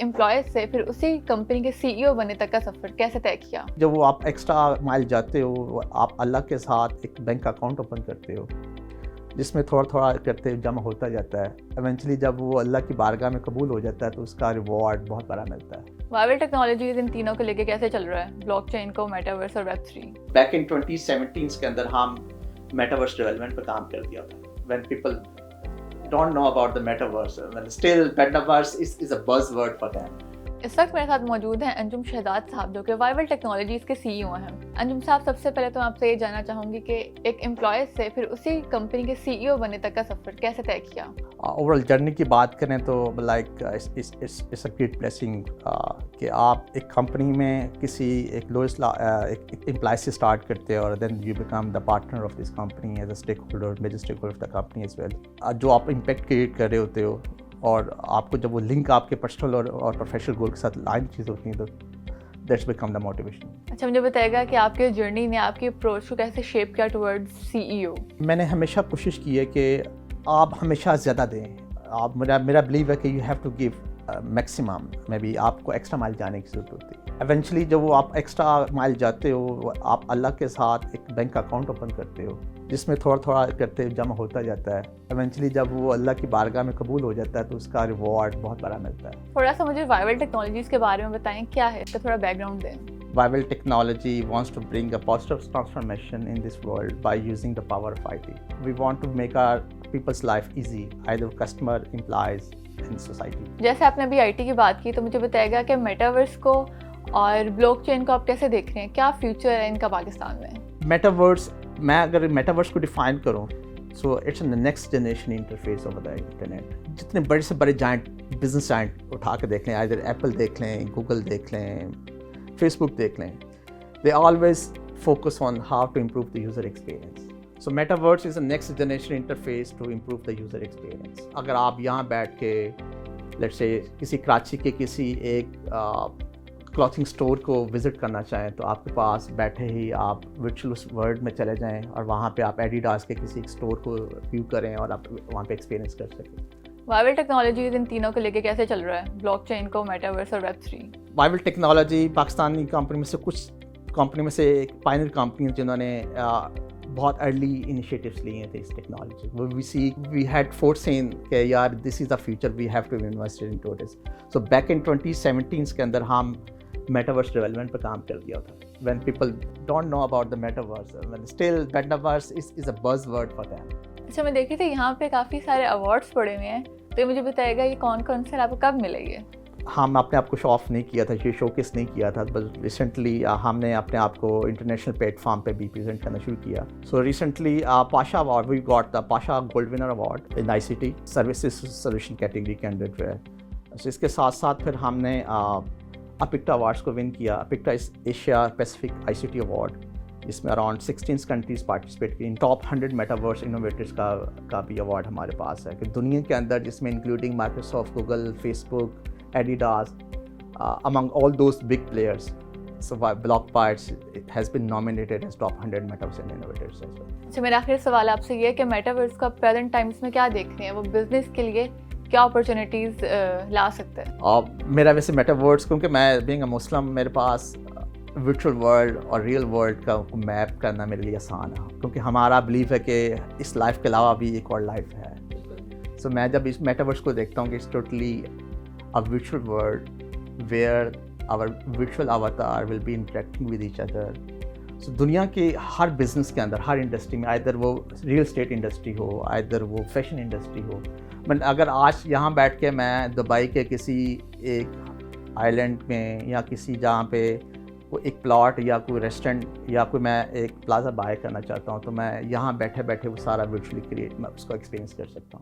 Employ से फिर उसी कंपनी के सीईओ बनने तक का सफ़र कैसे तय किया? जब वो आप एक्स्ट्रा माइल जाते हो, आप अल्लाह के साथ एक बैंक अकाउंट ओपन करते हो जिसमें थोड़ा थोड़ा करते जमा होता जाता है। इवेंचुअली जब वो अल्लाह की बारगाह में कबूल हो जाता है तो उसका रिवॉर्ड बहुत बड़ा मिलता है। वाइवल टेक्नोलॉजीज इन तीनों को लेके कैसे चल रहा है, ब्लॉकचेन को, मेटावर्स और वेब3? बैक इन 2017 के अंदर हम मेटावर्स डेवलपमेंट पर काम कर दिया था। When people don't know about the metaverse, well, still metaverse is a buzzword for them. इस वक्त मेरे साथ मौजूद हैं अंजुम शहजाद साहब जो कि वाइवल टेक्नोलॉजीज के सीईओ हैं। अंजुम साहब, सबसे पहले तो आपसे ये जानना चाहूँगी कि एक एम्प्लॉय से फिर उसी कंपनी के सीईओ बनने तक का सफ़र कैसे तय किया? ओवरऑल जर्नी की बात करें तो like it's a great blessing कि आप एक कंपनी में किसी एक लोएस्ट एक एम्प्लॉय से स्टार्ट करते हैं और then you become the partner of this company as a stakeholder, major stakeholder of the company as well. जो आप इम्पैक्ट क्रिएट कर रहे होते हो और आपको जब वो लिंक आपके पर्सनल और प्रोफेशनल गोल के साथ लाइन चीज़ होती है तो दैट्स बिकम द मोटिवेशन। अच्छा, मुझे बताएगा कि आपके जर्नी ने आपकी अप्रोच को कैसे शेप किया टुवर्ड्स सीईओ? मैंने हमेशा कोशिश की है कि आप हमेशा ज़्यादा दें। आप मेरा बिलीव है कि you have to give maximum. में भी आपको एक्स्ट्रा माइल जाने की ज़रूरत होती है। इवेंचुअली जब वो आप एक्स्ट्रा माइल जाते हो, आप अल्लाह के साथ एक बैंक अकाउंट ओपन करते हो जिसमें थोड़ा थोड़ा करते जमा होता जाता है। इवेंचुअली जब वो अल्लाह की बारगाह में कबूल हो जाता है तो उसका रिवॉर्ड बहुत बड़ा मिलता है। थोड़ा सा मुझे वाइवल टेक्नोलॉजीज के बारे में बताएं, क्या है, इसका थोड़ा बैकग्राउंड दें। Vival Technology wants to bring a positive transformation in this world by using the power of IT. We want to make our people's life easy, either customer, employees, and society. जैसे आपने अभी IT की बात की तो मुझे बताएगा कि मेटावर्स को और ब्लॉकचेन को आप कैसे देख रहे हैं, क्या फ्यूचर है इनका पाकिस्तान में? मेटावर्स, मैं अगर मेटावर्स को डिफाइन करूं so it's the next generation interface of the internet. जितने बड़े से बड़े जायंट बिजनेस जायंट उठा के देख लें, आइदर एप्पल देख लें, गूगल देख लें, Facebook देख लें, they always focus on how to improve the user experience. So metaverse is the next generation interface to improve the user experience. अगर आप यहाँ बैठ के let's say किसी कराची के किसी एक क्लॉथिंग स्टोर को विजिट करना चाहें तो आपके पास बैठे ही आप वर्चुअल वर्ल्ड में चले जाएं और वहाँ पे आप एडिडास के किसी स्टोर को व्यू करें और आप वहाँ पे एक्सपीरियंस कर सकें। वाइवल टेक्नोलॉजीज इन तीनों को लेके कैसे चल रहा है, ब्लॉकचेन को, मेटावर्स और वेब3? वाइवल टेक्नोलॉजी पाकिस्तानी कंपनी में से कुछ कंपनी में से एक पायनियर कंपनी है जिन्होंने बहुत अर्ली इनिशिएटिव्स लिए थे इस टेक्नोलॉजी। वी हैड फोरसीन कि यार this is the future, we have to invest into this. So back in 2017 के अंदर हम मेटावर्स डेवलपमेंट पर काम कर दिया था। When people don't know about the metaverse, well, still metaverse is a buzzword for them. अच्छा, मैं देखी थी यहाँ पे काफ़ी सारे अवार्ड्स पड़े हुए हैं, तो मुझे बताएगा ये कौन कौन से, आपको कब मिले ये? हम अपने आप को शो ऑफ नहीं किया था, ये शोकेस नहीं किया था, बस रिसेंटली हमने अपने आप को इंटरनेशनल प्लेटफॉर्म पे भी प्रेजेंट करना शुरू किया। So recently Pasha award, we got the Pasha gold winner award in ICT services solution category candidate है। सो इसके साथ साथ फिर हमने अपिक्टा अवार्ड्स को विन किया। अपिक्टा इस एशिया पैसिफिक ICT अवार्ड, इसमें अराउंड 16 कंट्रीज पार्टिसिपेट की। इन टॉप 100 मेटावर्स इनोवेटर्स का भी अवार्ड हमारे पास है कि दुनिया के अंदर, जिसमें including Microsoft, Google, Facebook, Adidas, among all those big players. So BlockBytes, it has been nominated as top 100 metaverse innovators as well. अच्छा, मेरा आखिरी सवाल आपसे ये है कि मेटावर्स का प्रेजेंट टाइम्स में क्या देख रहे हैं, वो बिजनेस के लिए क्या अपॉर्चुनिटीज़ ला सकता है? मेरा वैसे मेटावर्स, क्योंकि मैं बीइंग अ मुस्लिम, मेरे पास वर्चुअल वर्ल्ड और रियल वर्ल्ड का मैप करना मेरे लिए आसान है, क्योंकि हमारा बिलीव है कि इस लाइफ के अलावा भी एक और लाइफ है। सो मैं जब इस मेटावर्स को देखता हूँ कि it's totally a virtual world where our virtual avatar will be interacting with each other. So दुनिया के हर बिजनेस के अंदर, हर इंडस्ट्री में, आइदर वो रियल एस्टेट इंडस्ट्री हो, आइदर वो फैशन इंडस्ट्री हो, मतलब अगर आज यहाँ बैठ के मैं दुबई के किसी एक आइलैंड में या किसी जहाँ पे वो एक प्लॉट या कोई रेस्टोरेंट या कोई मैं एक प्लाजा बाय करना चाहता हूँ तो मैं यहाँ बैठे बैठे वो सारा वर्चुअली क्रिएट, मैं उसको एक्सपीरियंस कर सकता हूँ।